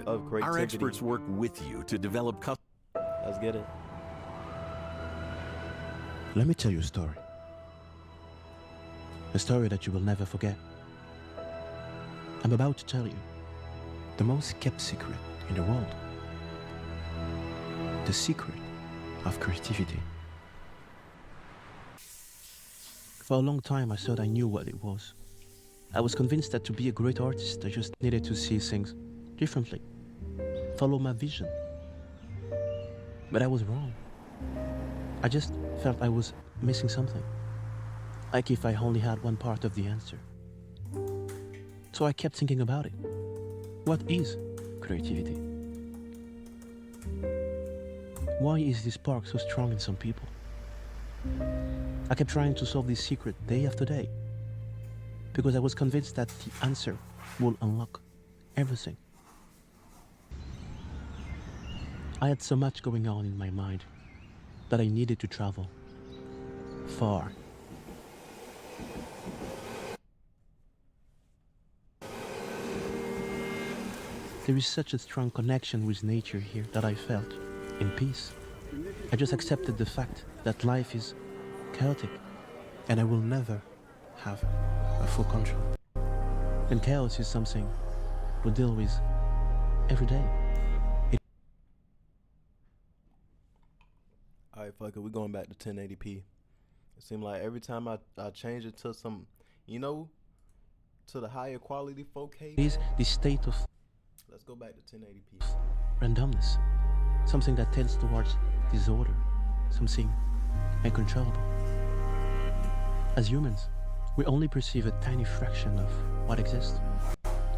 of creativity. Our experts work with you to develop custom. Let's get it. Let me tell you a story. A story that you will never forget. I'm about to tell you the most kept secret in the world. The secret of creativity. For a long time, I thought I knew what it was. I was convinced that to be a great artist, I just needed to see things differently, follow my vision. But I was wrong. I just felt I was missing something, like if I only had one part of the answer. So I kept thinking about it. What is creativity? Why is this spark so strong in some people? I kept trying to solve this secret day after day, because I was convinced that the answer will unlock everything. I had so much going on in my mind that I needed to travel far. There is such a strong connection with nature here that I felt in peace. I just accepted the fact that life is chaotic and I will never have a full control. And chaos is something we deal with every day. Alright, fuck it, we're going back to 1080p. It seemed like every time I change it to some, to the higher quality 4K. It is the state of Let's go back to 1080p. randomness, something that tends towards disorder, something uncontrollable. As humans, we only perceive a tiny fraction of what exists.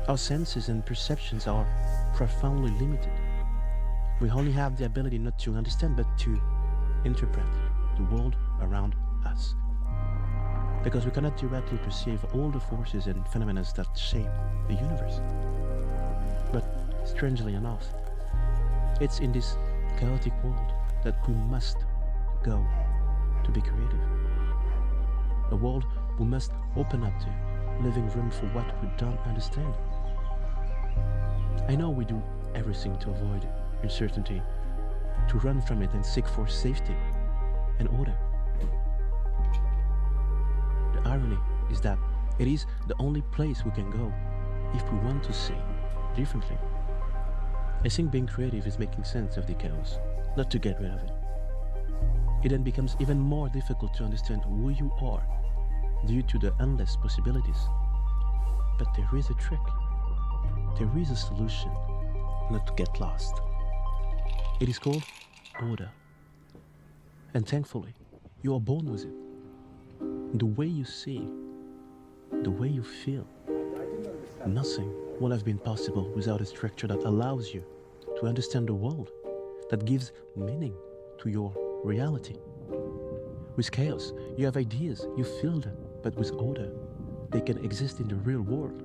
Our senses and perceptions are profoundly limited. We only have the ability not to understand but to interpret the world around us. Because we cannot directly perceive all the forces and phenomena that shape the universe. But strangely enough, it's in this chaotic world that we must go to be creative. A world we must open up to, leaving room for what we don't understand. I know we do everything to avoid uncertainty, to run from it and seek for safety and order. The irony is that it is the only place we can go if we want to see differently. I think being creative is making sense of the chaos, not to get rid of it. It then becomes even more difficult to understand who you are due to the endless possibilities. But there is a trick. There is a solution not to get lost. It is called order. And thankfully, you are born with it. The way you see, the way you feel, nothing would have been possible without a structure that allows you to understand the world, that gives meaning to your reality. With chaos, you have ideas, you feel them, but with order, they can exist in the real world.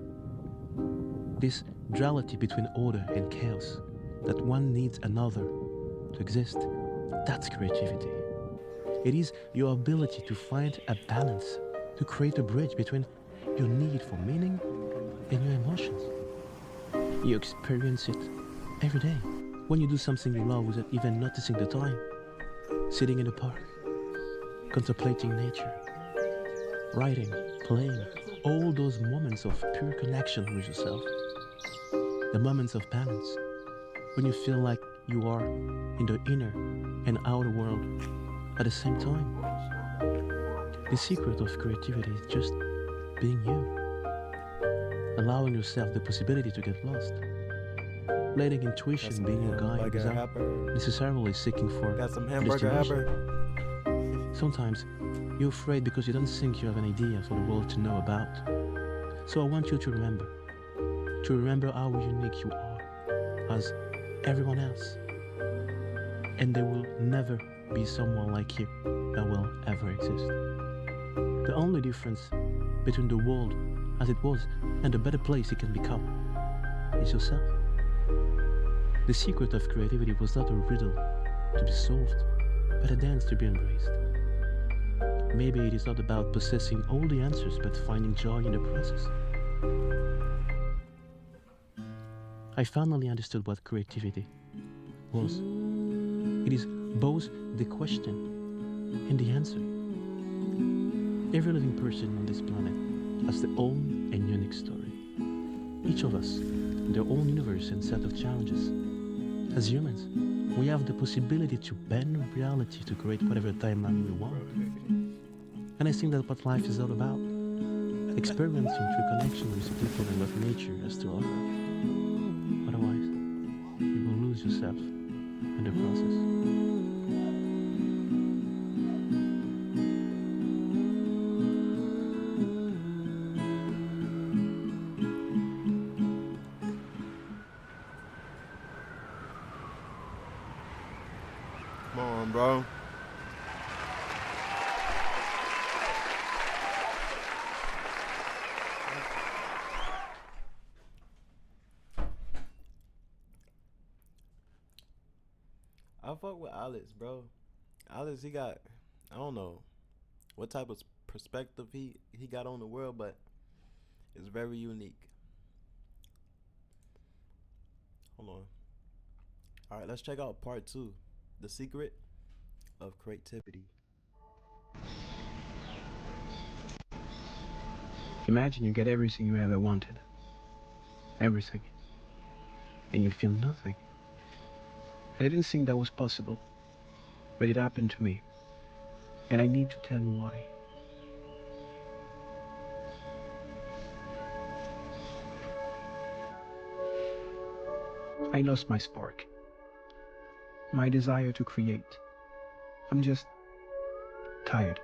This duality between order and chaos, that one needs another to exist, that's creativity. It is your ability to find a balance, to create a bridge between your need for meaning and your emotions. You experience it every day when you do something you love without even noticing the time. Sitting in the park, contemplating nature, writing, playing, all those moments of pure connection with yourself. The moments of balance, when you feel like you are in the inner and outer world at the same time. The secret of creativity is just being you, allowing yourself the possibility to get lost, letting intuition be your guide without necessarily seeking for a destination. Sometimes you're afraid because you don't think you have an idea for the world to know about. So I want you to remember how unique you are as everyone else. And there will never be someone like you that will ever exist. The only difference between the world as it was and the better place it can become is yourself. The secret of creativity was not a riddle to be solved, but a dance to be embraced. Maybe it is not about possessing all the answers, but finding joy in the process. I finally understood what creativity was. It is both the question and the answer. Every living person on this planet has their own and unique story. Each of us, their own universe and set of challenges. As humans, we have the possibility to bend reality to create whatever timeline we want. And I think that's what life is all about. Experiencing through connection with the people and what nature has to offer. Otherwise, you will lose yourself in the process. Come on, bro. I fuck with Alex, bro. Alex, he got, I don't know what type of perspective he got on the world, but it's very unique. Hold on. All right, let's check out part 2, the secret of creativity. Imagine you get everything you ever wanted. Everything. And you feel nothing. I didn't think that was possible. But it happened to me. And I need to tell you why. I lost my spark. My desire to create. I'm just tired.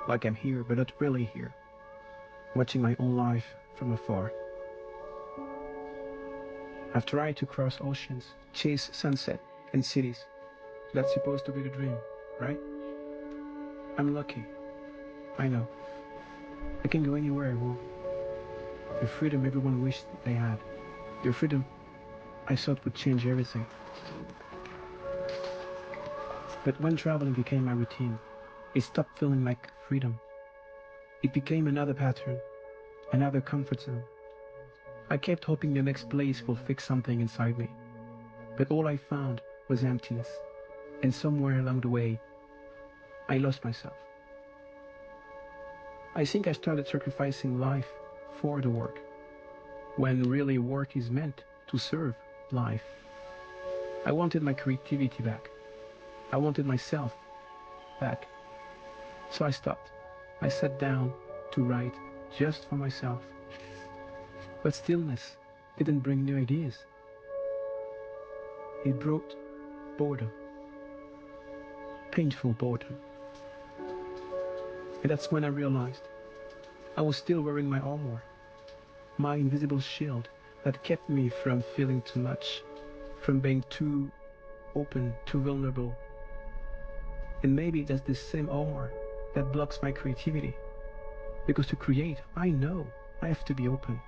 Like I'm here, but not really here. Watching my own life from afar. I've tried to cross oceans, chase sunset and cities. That's supposed to be the dream, right? I'm lucky. I know. I can go anywhere I want. The freedom everyone wished they had. The freedom I thought would change everything. But when traveling became my routine, it stopped feeling like freedom. It became another pattern, another comfort zone. I kept hoping the next place will fix something inside me. But all I found was emptiness. And somewhere along the way, I lost myself. I think I started sacrificing life for the work, when really work is meant to serve life. I wanted my creativity back. I wanted myself back. So I stopped. I sat down to write just for myself. But stillness didn't bring new ideas. It brought boredom. Painful boredom. And that's when I realized I was still wearing my armor, my invisible shield that kept me from feeling too much, from being too open, too vulnerable. And maybe that's the same armor that blocks my creativity. Because to create, I know I have to be open,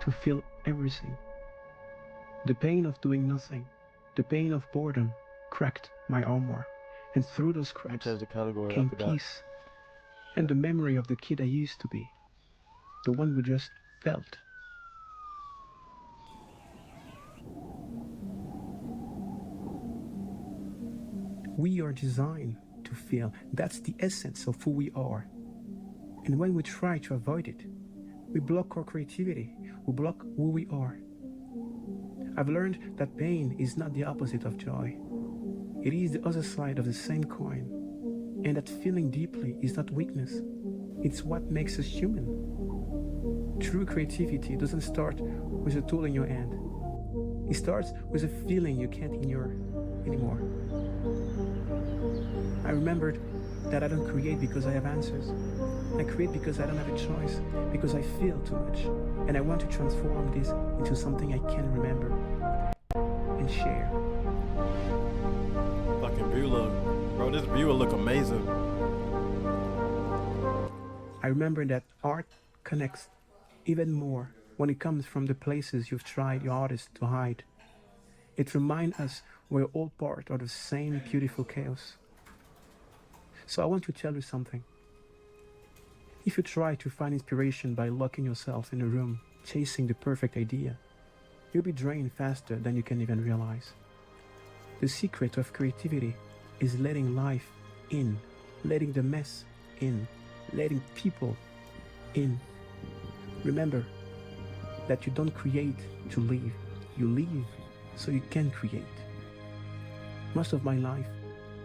to feel everything. The pain of doing nothing, the pain of boredom cracked my armor. And through those cracks came peace and the memory of the kid I used to be, the one who just felt. We are designed to feel. That's the essence of who we are. And when we try to avoid it, we block our creativity, we block who we are. I've learned that pain is not the opposite of joy. It is the other side of the same coin. And that feeling deeply is not weakness. It's what makes us human. True creativity doesn't start with a tool in your hand. It starts with a feeling you can't ignore anymore. I remembered that I don't create because I have answers. I create because I don't have a choice, because I feel too much. And I want to transform this into something I can remember and share. Fucking view look. Bro, this view will look amazing. I remember that art connects even more when it comes from the places you've tried your hardest to hide. It reminds us we're all part of the same beautiful chaos. So I want to tell you something. If you try to find inspiration by locking yourself in a room, chasing the perfect idea, you'll be drained faster than you can even realize. The secret of creativity is letting life in, letting the mess in, letting people in. Remember that you don't create to live, you live so you can create. Most of my life,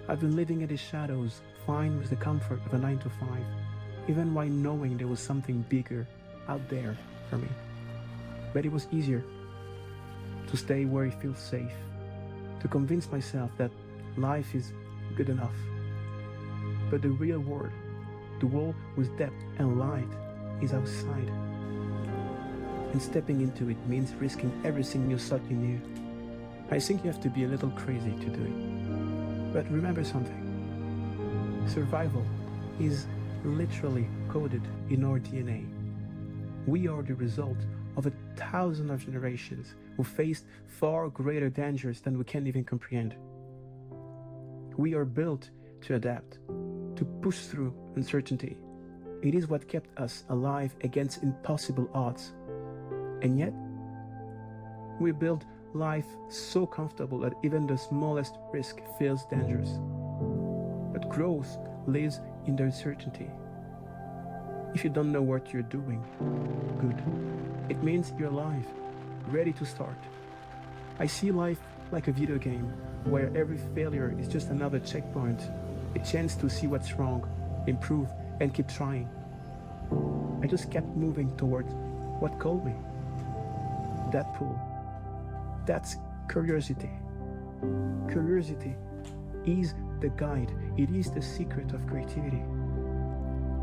I've been living in the shadows, fine with the comfort of a 9-to-5, even while knowing there was something bigger out there for me. But it was easier to stay where it feels safe, to convince myself that life is good enough. But the real world, the world with depth and light, is outside. And stepping into it means risking everything you thought you knew. I think you have to be a little crazy to do it. But remember something. Survival is literally coded in our DNA. We are the result of 1,000 of generations who faced far greater dangers than we can even comprehend. We are built to adapt, to push through uncertainty. It is what kept us alive against impossible odds. And yet, we build life so comfortable that even the smallest risk feels dangerous. But growth lives in the uncertainty. If you don't know what you're doing, good. It means you're alive, ready to start. I see life like a video game, where every failure is just another checkpoint, a chance to see what's wrong, improve, and keep trying. I just kept moving towards what called me. That pull. That's curiosity. Curiosity is the guide. It is the secret of creativity.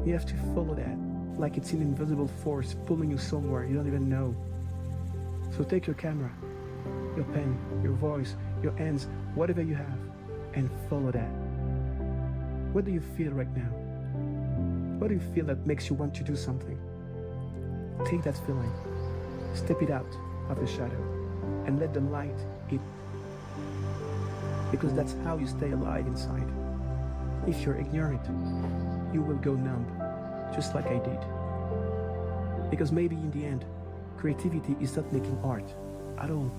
You have to follow that, like it's an invisible force pulling you somewhere you don't even know. So take your camera, your pen, your voice, your hands, whatever you have, and follow that. What do you feel right now? What do you feel that makes you want to do something? Take that feeling, step it out of the shadow, and let the light in. Because that's how you stay alive inside. If you're ignorant, you will go numb, just like I did. Because maybe in the end, creativity is not making art at all.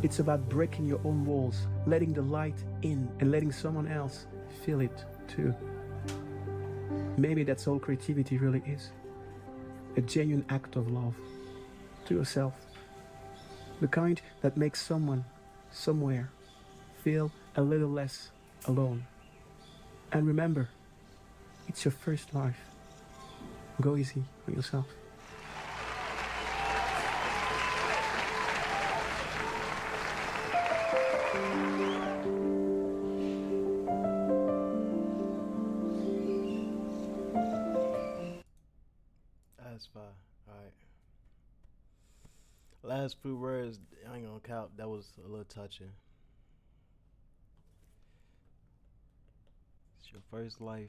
It's about breaking your own walls, letting the light in, and letting someone else feel it too. Maybe that's all creativity really is. A genuine act of love to yourself. The kind that makes someone, somewhere, feel a little less alone. And remember, it's your first life. Go easy on yourself. That's fine. Alright. Last few words, I ain't gonna count. That was a little touching. It's your first life.